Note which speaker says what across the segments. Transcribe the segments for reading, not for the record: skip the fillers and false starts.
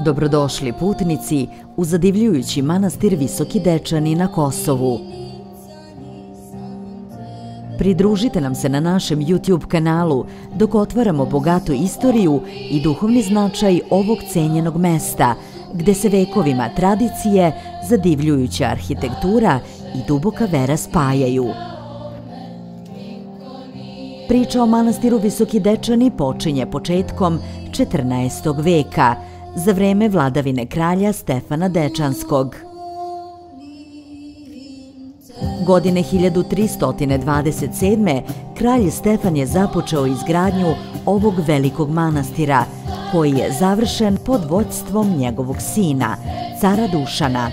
Speaker 1: Dobrodošli putnici u zadivljujući manastir Visoki Dečani na Kosovu. Pridružite nam se na našem YouTube kanalu dok otvaramo bogatu istoriju i duhovni značaj ovog cenjenog mesta, gde se vekovima tradicije, zadivljujuća arhitektura i duboka vera spajaju. Priča o manastiru Visoki Dečani počinje početkom 14. veka, za vreme vladavine kralja Stefana Dečanskog. Godine 1327. kralj Stefan je započeo izgradnju ovog velikog manastira, koji je završen pod vođstvom njegovog sina, cara Dušana.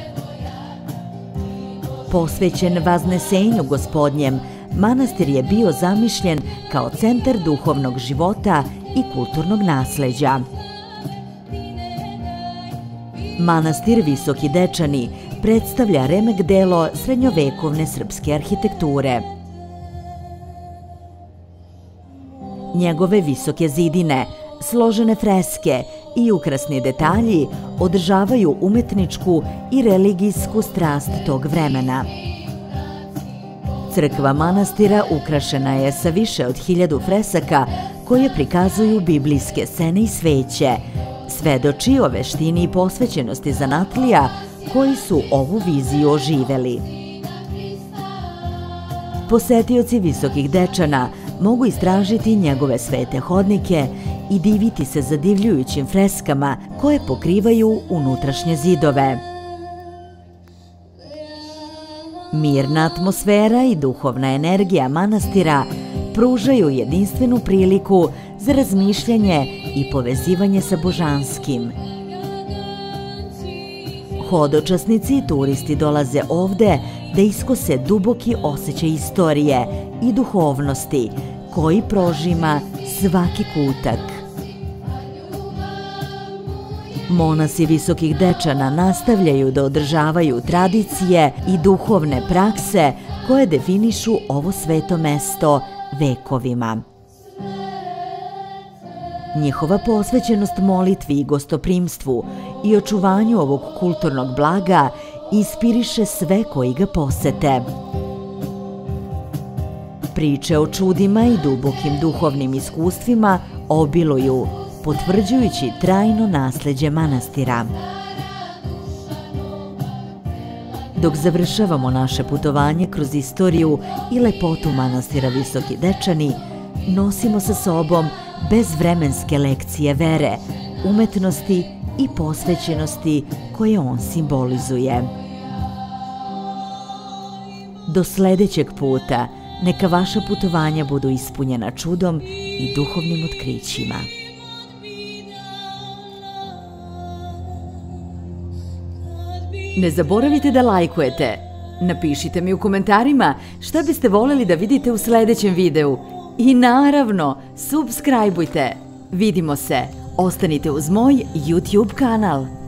Speaker 1: Posvećen Vaznesenju Gospodnjem, manastir je bio zamišljen kao centar duhovnog života i kulturnog nasleđa. Manastir Visoki Dečani predstavlja remek delo srednjovekovne srpske arhitekture. Njegove visoke zidine, složene freske i ukrasni detalji održavaju umetničku i religijsku strast tog vremena. Crkva manastira ukrašena je sa više od 1000 fresaka koje prikazuju biblijske scene i sveće, svedoči o veštini i posvećenosti zanatlija koji su ovu viziju oživeli. Posetioci Visokih Dečana mogu istražiti njegove svete hodnike i diviti se zadivljujućim freskama koje pokrivaju unutrašnje zidove. Mirna atmosfera i duhovna energija manastira pružaju jedinstvenu priliku za razmišljanje i povezivanje sa božanskim. Hodočasnici i turisti dolaze ovde da iskose duboki osjećaj istorije i duhovnosti koji prožima svaki kutak. Monasi Visokih Dečana nastavljaju da održavaju tradicije i duhovne prakse koje definišu ovo sveto mesto vekovima. Njihova posvećenost molitvi i gostoprimstvu i očuvanju ovog kulturnog blaga inspiriše sve koji ga posete. Priče o čudima i dubokim duhovnim iskustvima obiluju, potvrđujući trajno nasleđe manastira. Dok završavamo naše putovanje kroz istoriju i lepotu manastira Visoki Dečani, nosimo sa sobom bezvremenske lekcije vere, umetnosti i posvećenosti koje on simbolizuje. Do sledećeg puta, neka vaša putovanja budu ispunjena čudom i duhovnim otkrićima. Ne zaboravite da lajkujete. Napišite mi u komentarima šta biste voljeli da vidite u sledećem videu. I naravno, subscribeujte. Vidimo se. Ostanite uz moj YouTube kanal.